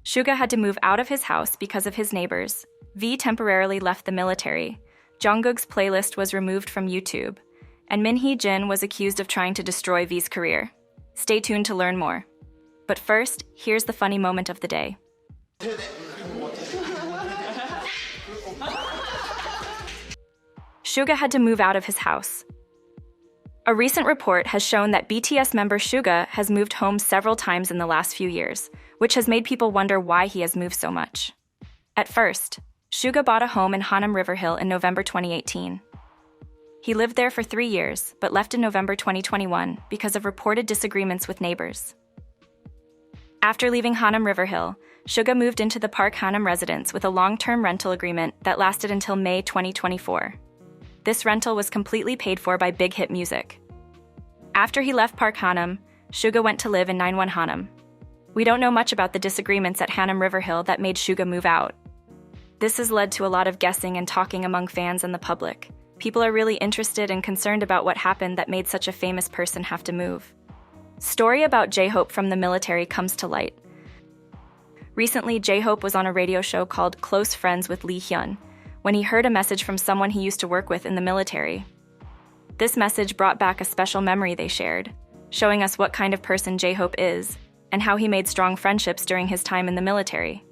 Suga had to move out of his house because of his neighbors. V temporarily left the military. Jungkook's playlist was removed from YouTube. And Hee Jin was accused of trying to destroy V's career. Stay tuned to learn more. But first, here's the funny moment of the day. Suga had to move out of his house. A recent report has shown that BTS member Suga has moved home several times in the last few years, which has made people wonder why he has moved so much. At first, Suga bought a home in Hanam River Hill in November 2018. He lived there for 3 years, but left in November 2021 because of reported disagreements with neighbors. After leaving Hanam River Hill, Suga moved into the Park Hanam residence with a long-term rental agreement that lasted until May 2024. This rental was completely paid for by Big Hit Music. After he left Park Hanam, Suga went to live in 91 Hanam. We don't know much about the disagreements at Hanam River Hill that made Suga move out. This has led to a lot of guessing and talking among fans and the public. People are really interested and concerned about what happened that made such a famous person have to move. Story about J-Hope from the military comes to light. Recently, J-Hope was on a radio show called Close Friends with Lee Hyun, when he heard a message from someone he used to work with in the military. This message brought back a special memory they shared, showing us what kind of person J-Hope is and how he made strong friendships during his time in the military.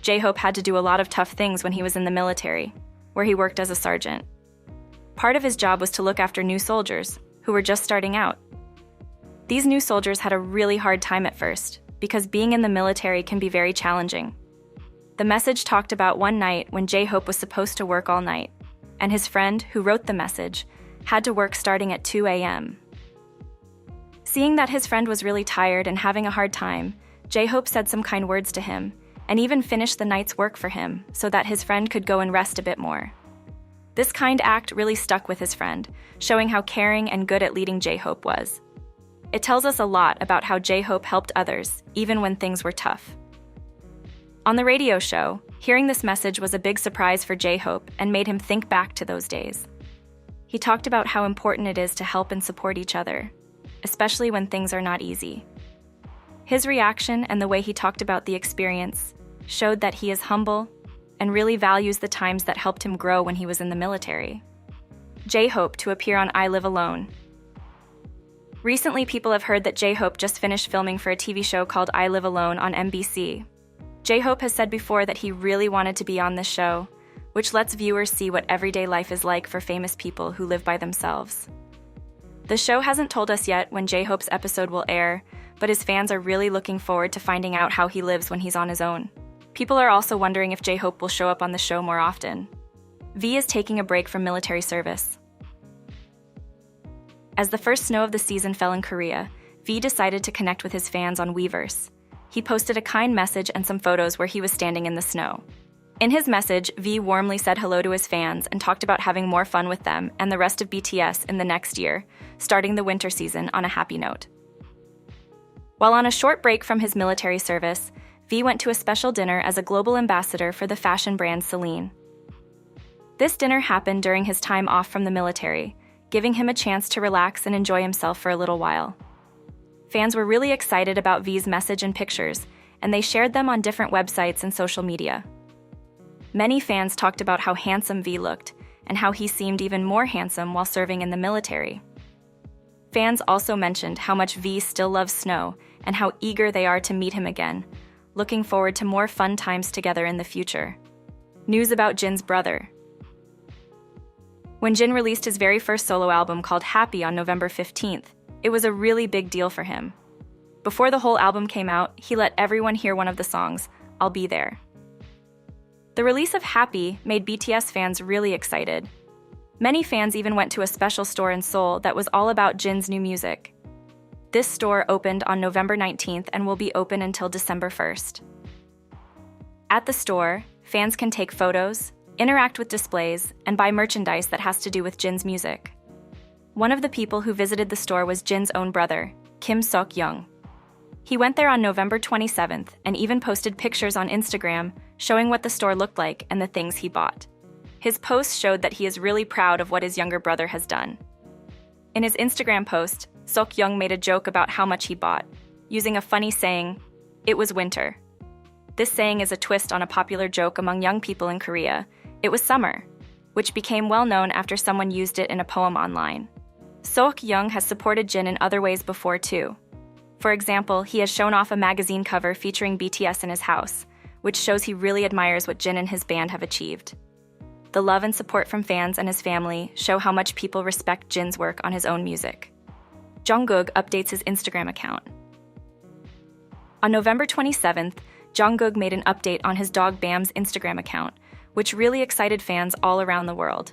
J-Hope had to do a lot of tough things when he was in the military, where he worked as a sergeant. Part of his job was to look after new soldiers who were just starting out. These new soldiers had a really hard time at first, because being in the military can be very challenging. The message talked about one night when J-Hope was supposed to work all night, and his friend, who wrote the message, had to work starting at 2 a.m. Seeing that his friend was really tired and having a hard time, J-Hope said some kind words to him, and even finished the night's work for him so that his friend could go and rest a bit more. This kind act really stuck with his friend, showing how caring and good at leading J-Hope was. It tells us a lot about how J-Hope helped others, even when things were tough. On the radio show, hearing this message was a big surprise for J-Hope and made him think back to those days. He talked about how important it is to help and support each other, especially when things are not easy. His reaction and the way he talked about the experience showed that he is humble and really values the times that helped him grow when he was in the military. J-Hope to appear on I Live Alone. Recently, people have heard that J-Hope just finished filming for a TV show called I Live Alone on MBC. J-Hope has said before that he really wanted to be on this show, which lets viewers see what everyday life is like for famous people who live by themselves. The show hasn't told us yet when J-Hope's episode will air, but his fans are really looking forward to finding out how he lives when he's on his own. People are also wondering if J-Hope will show up on the show more often. V is taking a break from military service. As the first snow of the season fell in Korea, V decided to connect with his fans on Weverse. He posted a kind message and some photos where he was standing in the snow. In his message, V warmly said hello to his fans and talked about having more fun with them and the rest of BTS in the next year, starting the winter season on a happy note. While on a short break from his military service, V went to a special dinner as a global ambassador for the fashion brand Celine. This dinner happened during his time off from the military, giving him a chance to relax and enjoy himself for a little while. Fans were really excited about V's message and pictures, and they shared them on different websites and social media. Many fans talked about how handsome V looked, and how he seemed even more handsome while serving in the military. Fans also mentioned how much V still loves snow, and how eager they are to meet him again, looking forward to more fun times together in the future. News about Jin's brother. When Jin released his very first solo album called Happy on November 15th, it was a really big deal for him. Before the whole album came out, he let everyone hear one of the songs, I'll Be There. The release of Happy made BTS fans really excited. Many fans even went to a special store in Seoul that was all about Jin's new music. This store opened on November 19th and will be open until December 1st. At the store, fans can take photos, interact with displays, and buy merchandise that has to do with Jin's music. One of the people who visited the store was Jin's own brother, Kim Seok-young. He went there on November 27th and even posted pictures on Instagram showing what the store looked like and the things he bought. His post showed that he is really proud of what his younger brother has done. In his Instagram post, Seok-young made a joke about how much he bought, using a funny saying, "It was winter." This saying is a twist on a popular joke among young people in Korea. It was summer, which became well known after someone used it in a poem online. Seok-young has supported Jin in other ways before too. For example, he has shown off a magazine cover featuring BTS in his house, which shows he really admires what Jin and his band have achieved. The love and support from fans and his family show how much people respect Jin's work on his own music. Jungkook updates his Instagram account. On November 27th, Jungkook made an update on his dog Bam's Instagram account, which really excited fans all around the world.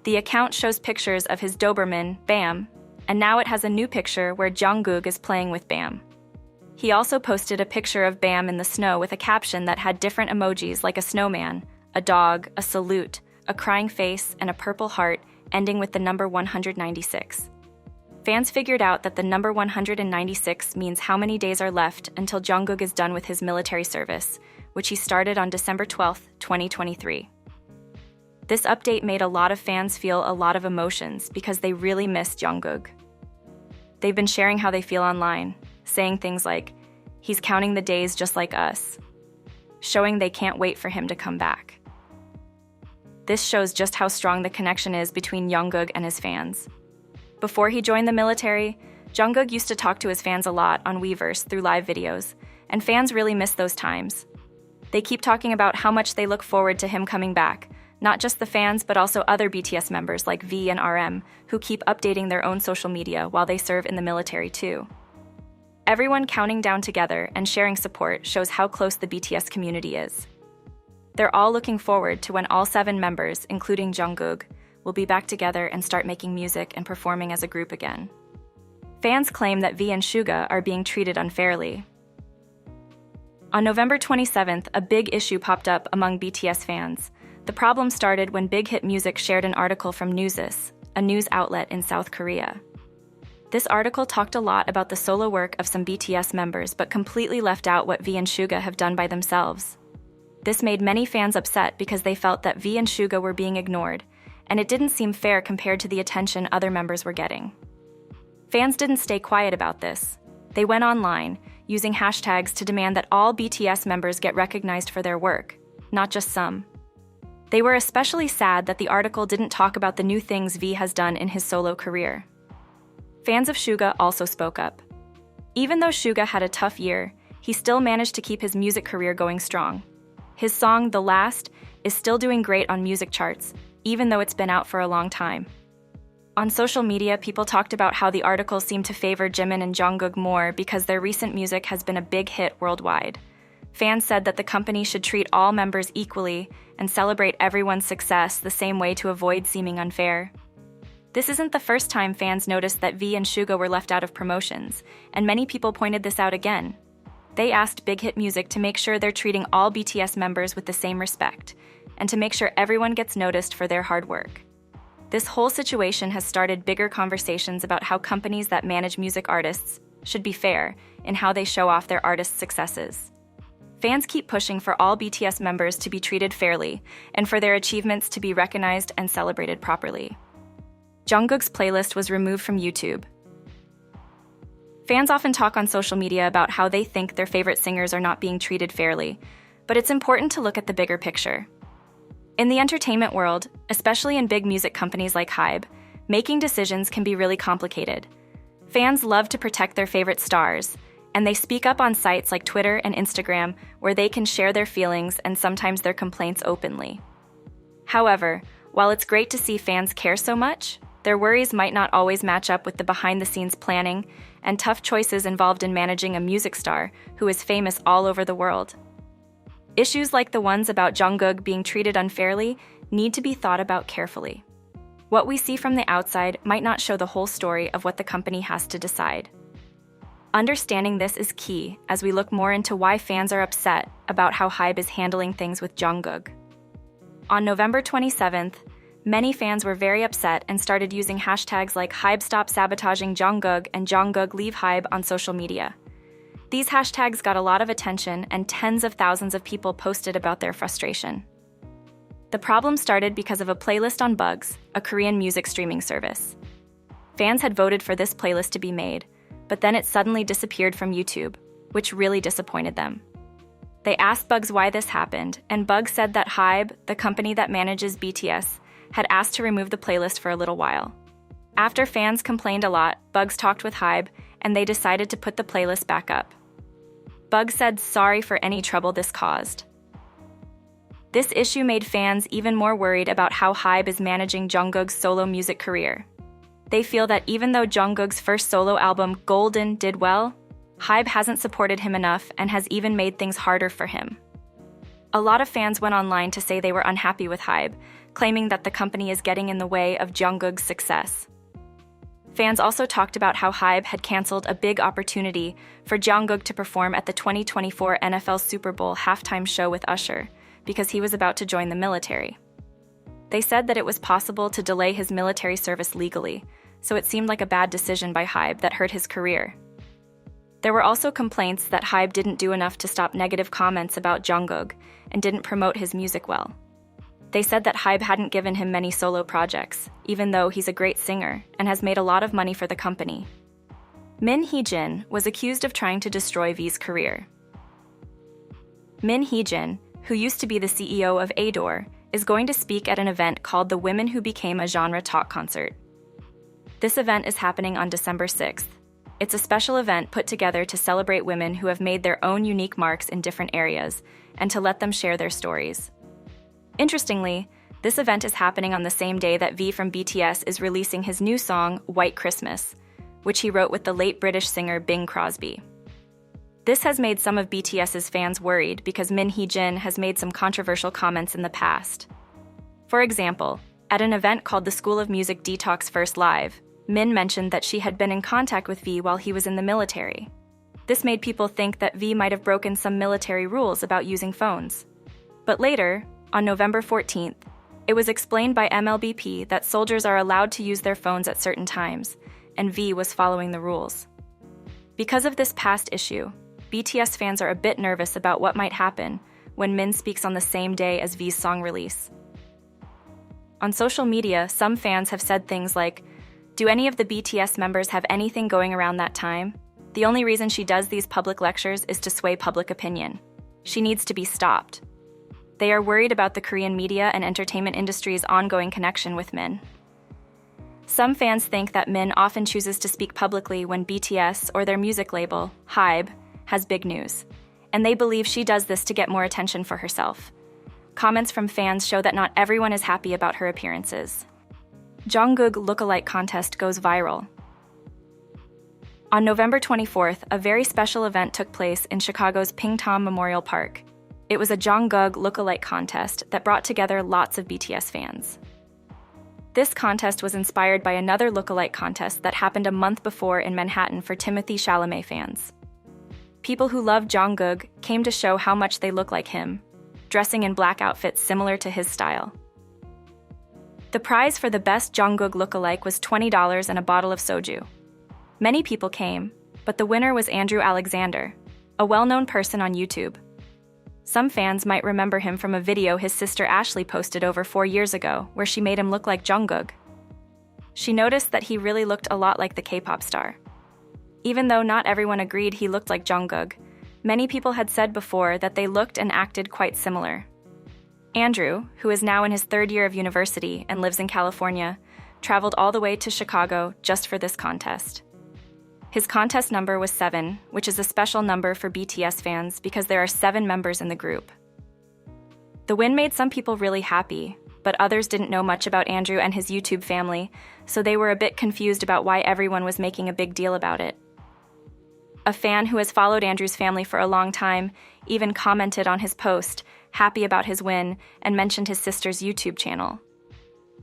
The account shows pictures of his Doberman, Bam, and now it has a new picture where Jungkook is playing with Bam. He also posted a picture of Bam in the snow with a caption that had different emojis like a snowman, a dog, a salute, a crying face, and a purple heart, ending with the number 196. Fans figured out that the number 196 means how many days are left until Jungkook is done with his military service, which he started on December 12, 2023. This update made a lot of fans feel a lot of emotions because they really miss Jungkook. They've been sharing how they feel online, saying things like, "He's counting the days just like us," showing they can't wait for him to come back. This shows just how strong the connection is between Jungkook and his fans. Before he joined the military, Jungkook used to talk to his fans a lot on Weverse through live videos, and fans really miss those times. They keep talking about how much they look forward to him coming back, not just the fans but also other BTS members like V and RM, who keep updating their own social media while they serve in the military too. Everyone counting down together and sharing support shows how close the BTS community is. They're all looking forward to when all 7 members, including Jungkook, will be back together and start making music and performing as a group again. Fans claim that V and Suga are being treated unfairly. On November 27th, a big issue popped up among BTS fans. The problem started when Big Hit Music shared an article from Newsis, a news outlet in South Korea. This article talked a lot about the solo work of some BTS members but completely left out what V and Suga have done by themselves. This made many fans upset because they felt that V and Suga were being ignored, and it didn't seem fair compared to the attention other members were getting. Fans didn't stay quiet about this. They went online, using hashtags to demand that all BTS members get recognized for their work, not just some. They were especially sad that the article didn't talk about the new things V has done in his solo career. Fans of Suga also spoke up. Even though Suga had a tough year, he still managed to keep his music career going strong. His song, The Last, is still doing great on music charts, even though it's been out for a long time. On social media, people talked about how the article seemed to favor Jimin and Jungkook more because their recent music has been a big hit worldwide. Fans said that the company should treat all members equally and celebrate everyone's success the same way to avoid seeming unfair. This isn't the first time fans noticed that V and Suga were left out of promotions, and many people pointed this out again. They asked Big Hit Music to make sure they're treating all BTS members with the same respect, and to make sure everyone gets noticed for their hard work. This whole situation has started bigger conversations about how companies that manage music artists should be fair in how they show off their artists' successes. Fans keep pushing for all BTS members to be treated fairly and for their achievements to be recognized and celebrated properly. Jungkook's playlist was removed from YouTube. Fans often talk on social media about how they think their favorite singers are not being treated fairly, but it's important to look at the bigger picture. In the entertainment world, especially in big music companies like HYBE, making decisions can be really complicated. Fans love to protect their favorite stars, and they speak up on sites like Twitter and Instagram where they can share their feelings and sometimes their complaints openly. However, while it's great to see fans care so much, their worries might not always match up with the behind-the-scenes planning and tough choices involved in managing a music star who is famous all over the world. Issues like the ones about Jungkook being treated unfairly need to be thought about carefully. What we see from the outside might not show the whole story of what the company has to decide. Understanding this is key as we look more into why fans are upset about how HYBE is handling things with Jungkook. On November 27th, many fans were very upset and started using hashtags like HYBE Stop Sabotaging Jungkook and Jungkook Leave HYBE on social media. These hashtags got a lot of attention and tens of thousands of people posted about their frustration. The problem started because of a playlist on Bugs, a Korean music streaming service. Fans had voted for this playlist to be made, but then it suddenly disappeared from YouTube, which really disappointed them. They asked Bugs why this happened, and Bugs said that Hybe, the company that manages BTS, had asked to remove the playlist for a little while. After fans complained a lot, Bugs talked with Hybe, and they decided to put the playlist back up. Bugs said sorry for any trouble this caused. This issue made fans even more worried about how Hybe is managing Jungkook's solo music career. They feel that even though Jungkook's first solo album, Golden, did well, Hybe hasn't supported him enough and has even made things harder for him. A lot of fans went online to say they were unhappy with Hybe, claiming that the company is getting in the way of Jungkook's success. Fans also talked about how Hybe had canceled a big opportunity for Jungkook to perform at the 2024 NFL Super Bowl halftime show with Usher, because he was about to join the military. They said that it was possible to delay his military service legally, so it seemed like a bad decision by Hybe that hurt his career. There were also complaints that Hybe didn't do enough to stop negative comments about Jungkook and didn't promote his music well. They said that Hybe hadn't given him many solo projects, even though he's a great singer and has made a lot of money for the company. Hee Jin was accused of trying to destroy V's career. Hee Jin, who used to be the CEO of Adore, is going to speak at an event called the Women Who Became a Genre Talk Concert. This event is happening on December 6th. It's a special event put together to celebrate women who have made their own unique marks in different areas and to let them share their stories. Interestingly, this event is happening on the same day that V from BTS is releasing his new song, White Christmas, which he wrote with the late British singer Bing Crosby. This has made some of BTS's fans worried because Hee Jin has made some controversial comments in the past. For example, at an event called the School of Music Detox First Live, Min mentioned that she had been in contact with V while he was in the military. This made people think that V might have broken some military rules about using phones. But later, on November 14th, it was explained by MLBP that soldiers are allowed to use their phones at certain times, and V was following the rules. Because of this past issue, BTS fans are a bit nervous about what might happen when Min speaks on the same day as V's song release. On social media, some fans have said things like, "Do any of the BTS members have anything going around that time? The only reason she does these public lectures is to sway public opinion. She needs to be stopped." They are worried about the Korean media and entertainment industry's ongoing connection with Min. Some fans think that Min often chooses to speak publicly when BTS or their music label, Hybe, has big news, and they believe she does this to get more attention for herself. Comments from fans show that not everyone is happy about her appearances. Jungkook lookalike contest goes viral. On November 24th, a very special event took place in Chicago's Pingtom Memorial Park. It was a Jungkook lookalike contest that brought together lots of BTS fans. This contest was inspired by another lookalike contest that happened a month before in Manhattan for Timothée Chalamet fans. People who love Jungkook came to show how much they look like him, dressing in black outfits similar to his style. The prize for the best Jungkook lookalike was $20 and a bottle of soju. Many people came, but the winner was Andrew Alexander, a well-known person on YouTube. Some fans might remember him from a video his sister Ashley posted over 4 years ago, where she made him look like Jungkook. She noticed that he really looked a lot like the K-pop star. Even though not everyone agreed he looked like Jungkook, many people had said before that they looked and acted quite similar. Andrew, who is now in his 3rd year of university and lives in California, traveled all the way to Chicago just for this contest. His contest number was 7, which is a special number for BTS fans because there are 7 members in the group. The win made some people really happy, but others didn't know much about Andrew and his YouTube family, so they were a bit confused about why everyone was making a big deal about it. A fan who has followed Andrew's family for a long time even commented on his post, happy about his win, and mentioned his sister's YouTube channel.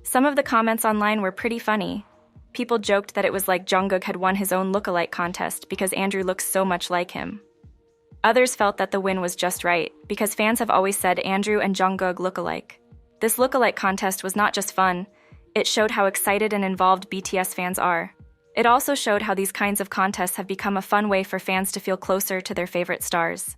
Some of the comments online were pretty funny. People joked that it was like Jungkook had won his own lookalike contest because Andrew looks so much like him. Others felt that the win was just right, because fans have always said Andrew and Jungkook look alike. This lookalike contest was not just fun, it showed how excited and involved BTS fans are. It also showed how these kinds of contests have become a fun way for fans to feel closer to their favorite stars.